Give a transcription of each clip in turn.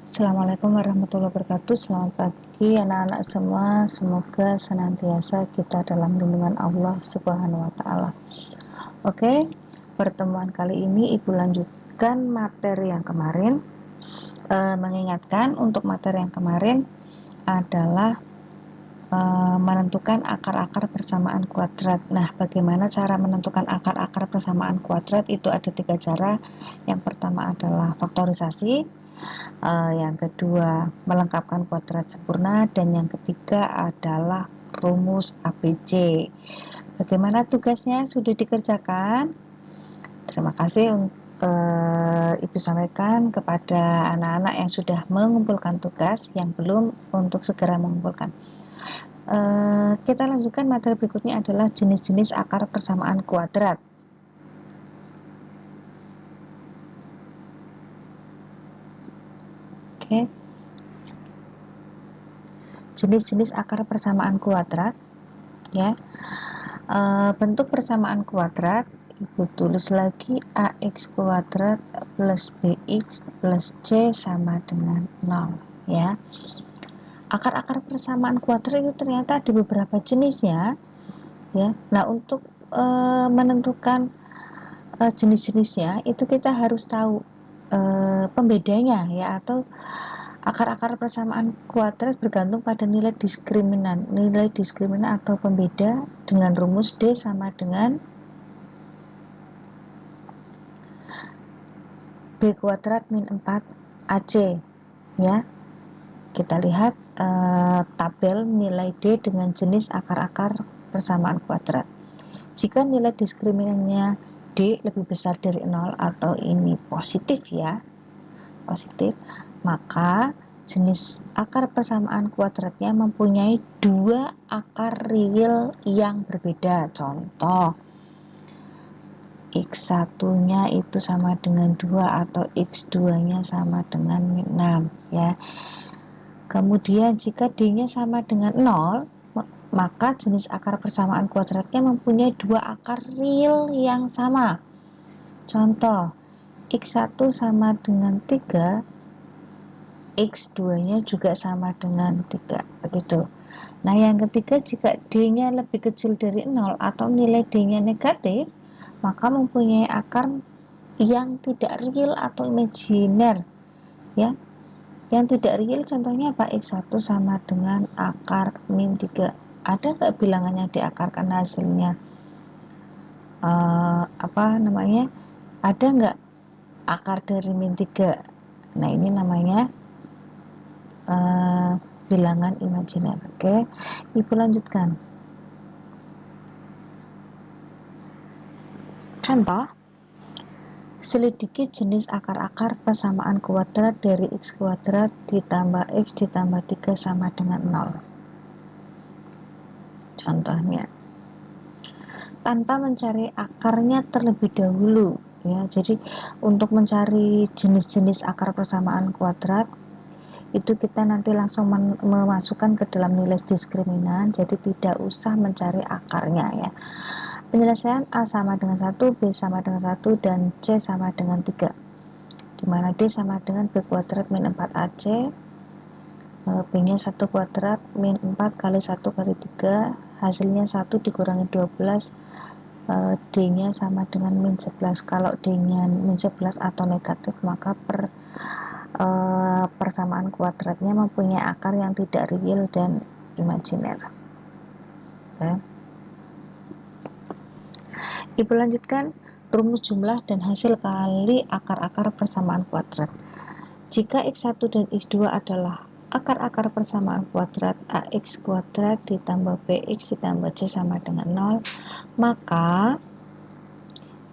Assalamualaikum warahmatullahi wabarakatuh. Selamat pagi anak-anak semua. Semoga senantiasa kita dalam lindungan Allah Subhanahu wa taala. Oke, pertemuan kali ini Ibu lanjutkan materi yang kemarin. Mengingatkan untuk materi yang kemarin adalah menentukan akar-akar persamaan kuadrat. Nah, bagaimana cara menentukan akar-akar persamaan kuadrat? Itu ada 3 cara. Yang pertama adalah faktorisasi, yang kedua melengkapkan kuadrat sempurna, dan yang ketiga adalah rumus ABC. Bagaimana tugasnya? Sudah dikerjakan? Terima kasih Ibu sampaikan kepada anak-anak yang sudah mengumpulkan tugas, yang belum untuk segera mengumpulkan. Kita lanjutkan. Materi berikutnya adalah jenis-jenis akar persamaan kuadrat. Oke. Jenis-jenis akar persamaan kuadrat, ya. Bentuk persamaan kuadrat Ibu tulis lagi ax kuadrat plus bx plus c sama dengan 0, ya. Akar-akar persamaan kuadrat itu ternyata ada beberapa jenisnya, ya. Nah, untuk menentukan jenis-jenisnya itu kita harus tahu pembedanya, ya, atau akar-akar persamaan kuadrat bergantung pada nilai diskriminan. Nilai diskriminan atau pembeda dengan rumus D sama dengan B kuadrat min 4 AC, ya. Kita lihat tabel nilai D dengan jenis akar-akar persamaan kuadrat. Jika nilai diskriminannya D lebih besar dari 0 atau ini positif, ya, positif, maka jenis akar persamaan kuadratnya mempunyai 2 akar real yang berbeda. Contoh, X1 nya itu sama dengan 2 atau X2 nya sama dengan min 6, ya. Kemudian jika D nya sama dengan 0, maka jenis akar persamaan kuadratnya mempunyai 2 akar real yang sama. Contoh, X1 sama dengan 3, X2 nya juga sama dengan 3, begitu. Nah, yang ketiga, jika D nya lebih kecil dari 0 atau nilai D nya negatif, maka mempunyai akar yang tidak real atau imajiner, ya. Yang tidak real contohnya apa? X1 sama dengan akar min 3. Ada nggak bilangannya diakarkan hasilnya? Ada nggak akar dari min 3? Nah, ini namanya bilangan imajiner. Oke, Ibu lanjutkan. Contoh, selidiki jenis akar-akar persamaan kuadrat dari X kuadrat ditambah X ditambah 3 sama dengan 0. Contohnya, tanpa mencari akarnya terlebih dahulu, ya. Jadi untuk mencari jenis-jenis akar persamaan kuadrat itu kita nanti langsung memasukkan ke dalam nilai diskriminan, jadi tidak usah mencari akarnya, ya. Penyelesaian A sama dengan 1, B sama dengan 1, dan C sama dengan 3, dimana D sama dengan B kuadrat min 4AC, B nya 1 kuadrat min 4 kali 1 kali 3, hasilnya 1 dikurangi 12, D nya sama dengan min 11. Kalau D nya min 11 atau negatif, maka persamaan kuadratnya mempunyai akar yang tidak real dan imajiner. Okay. Ibu lanjutkan rumus jumlah dan hasil kali akar-akar persamaan kuadrat. Jika X1 dan X2 adalah akar-akar persamaan kuadrat AX kuadrat ditambah BX ditambah C sama dengan 0, maka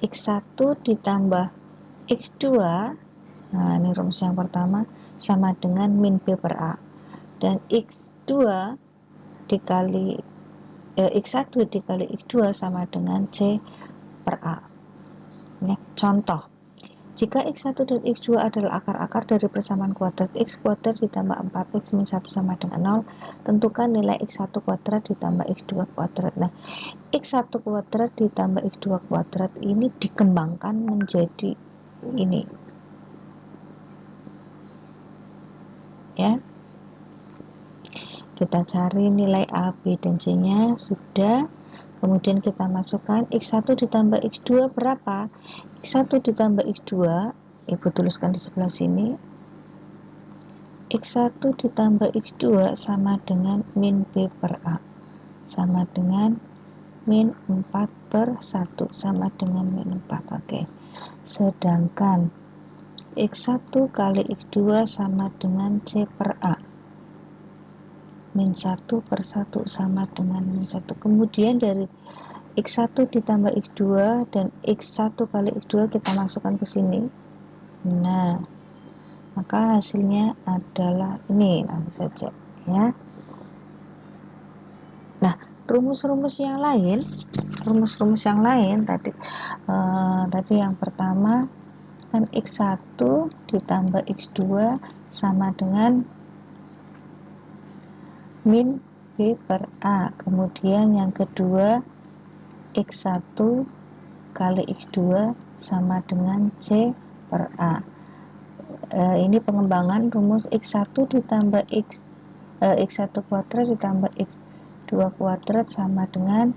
X1 ditambah X2, nah ini rumus yang pertama, sama dengan min B per A, dan X1 dikali X2 sama dengan C per A. Ya, contoh, jika X1 dan X2 adalah akar-akar dari persamaan kuadrat X kuadrat ditambah 4X min 1 sama dengan 0, tentukan nilai X1 kuadrat ditambah X2 kuadrat. Nah, X1 kuadrat ditambah X2 kuadrat ini dikembangkan menjadi ini. ya. Kita cari nilai A, B, dan C nya sudah. Kemudian kita masukkan X1 ditambah X2 berapa? X1 ditambah X2, Ibu tuliskan di sebelah sini. X1 ditambah X2 sama dengan min B per A, sama dengan min 4 per 1, sama dengan min 4. Oke. Sedangkan X1 kali X2 sama dengan C per A, min 1 per 1 sama dengan min 1. Kemudian dari X1 ditambah X2 dan X1 kali X2 kita masukkan ke sini. Nah, maka hasilnya adalah ini, langsung saja ya. Nah, rumus-rumus yang lain tadi yang pertama kan X1 ditambah X2 sama dengan min B per A. Kemudian yang kedua X1 kali X2 sama dengan C per A. Ini pengembangan rumus X1 ditambah X1 kuadrat ditambah X2 kuadrat sama dengan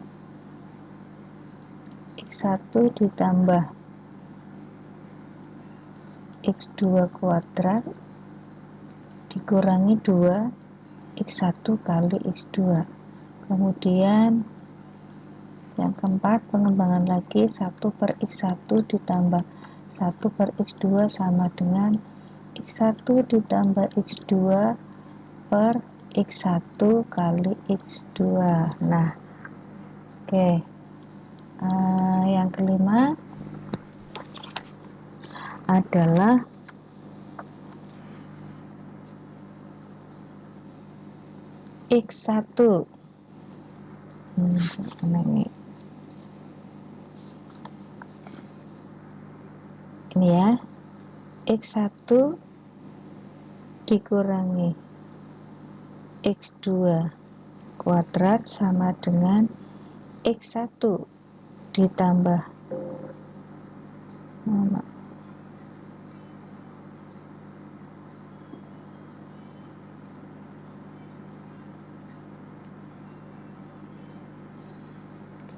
X1 ditambah X2 kuadrat dikurangi 2 X1 kali X2. Kemudian yang keempat pengembangan lagi 1 per X1 ditambah 1 per X2 sama dengan X1 ditambah X2 per X1 kali X2. Nah, oke. Yang kelima adalah X1. Ini ya. X1 dikurangi X2 kuadrat sama dengan X1 ditambah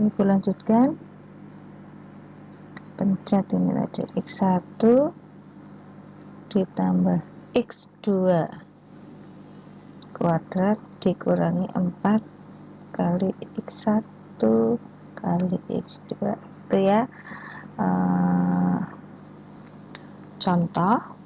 Ibu lanjutkan, pencet ini tadi X1 ditambah X2 kuadrat dikurangi 4 kali X1 kali X2 itu ya. Contoh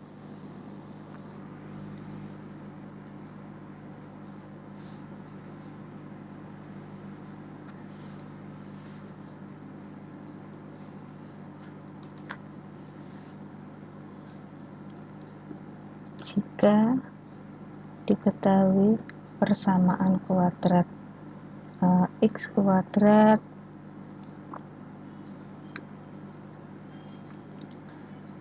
jika diketahui persamaan kuadrat X kuadrat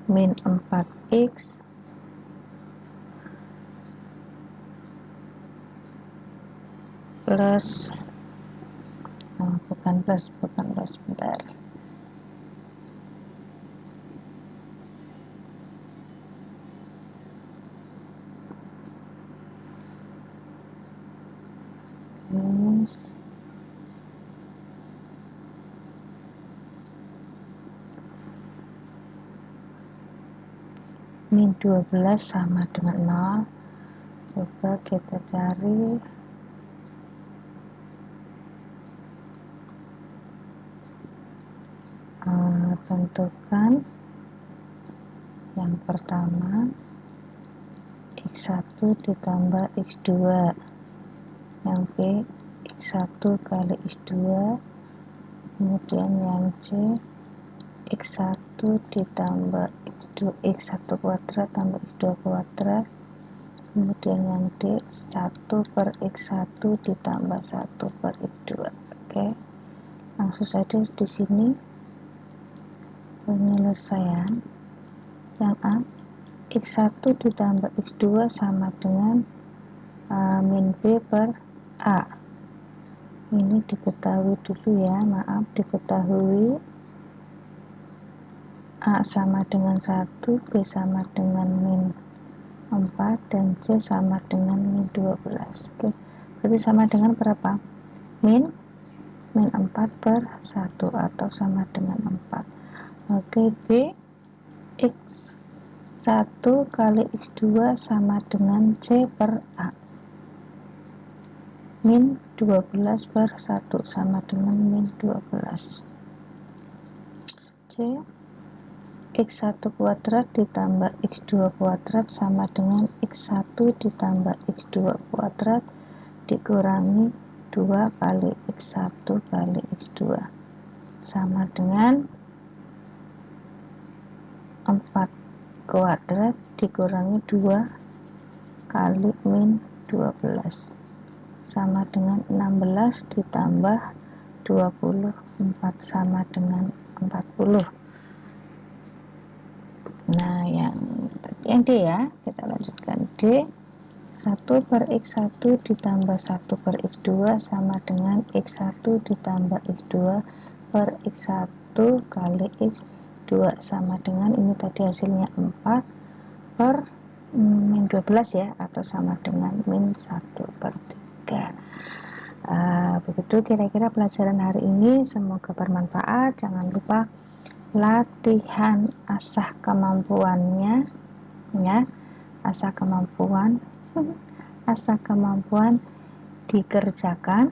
min 4X plus bukan plus bentar. Min 12 sama dengan 0. Coba kita cari tentukan yang pertama X1 ditambah X2, yang B X1 kali X2, kemudian yang C X1 ditambah X1 kuadrat tambah X2 kuadrat, kemudian yang D 1 per X1 ditambah 1 per X2. Oke, langsung saja di sini penyelesaian. Yang A X1 ditambah X2 sama dengan min B per A. Ini diketahui dulu ya, diketahui A sama dengan 1, B sama dengan min 4 dan C sama dengan min 12. Oke, berarti sama dengan berapa? Min 4 per 1 atau sama dengan 4. Oke, B X1 kali X2 sama dengan C per A. Min 12 per 1 sama dengan min 12. C X1 kuadrat ditambah X2 kuadrat sama dengan X1 ditambah X2 kuadrat dikurangi 2 kali X1 kali X2 sama dengan 4 kuadrat dikurangi 2 kali min 12 sama dengan 16 ditambah 24 sama dengan 40. Nah, yang D ya, kita lanjutkan. D 1 per X1 ditambah 1 per X2 sama dengan X1 ditambah X2 per X1 kali X2 sama dengan, ini tadi hasilnya 4 per min 12 ya, atau sama dengan min 1 per 3. Begitu kira-kira pelajaran hari ini, semoga bermanfaat. Jangan lupa latihan asah kemampuannya ya, asah kemampuan dikerjakan,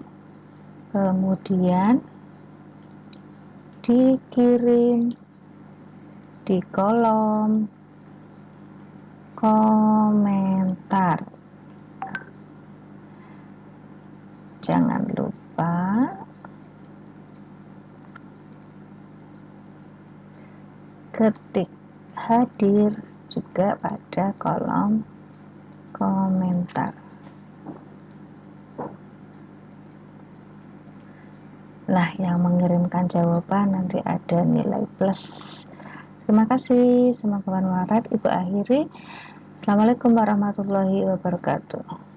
kemudian dikirim di kolom komentar. Jangan lupa ketik hadir juga pada kolom komentar. Nah, yang mengirimkan jawaban nanti ada nilai plus. Terima kasih, semoga bermanfaat. Ibu akhiri. Assalamualaikum warahmatullahi wabarakatuh.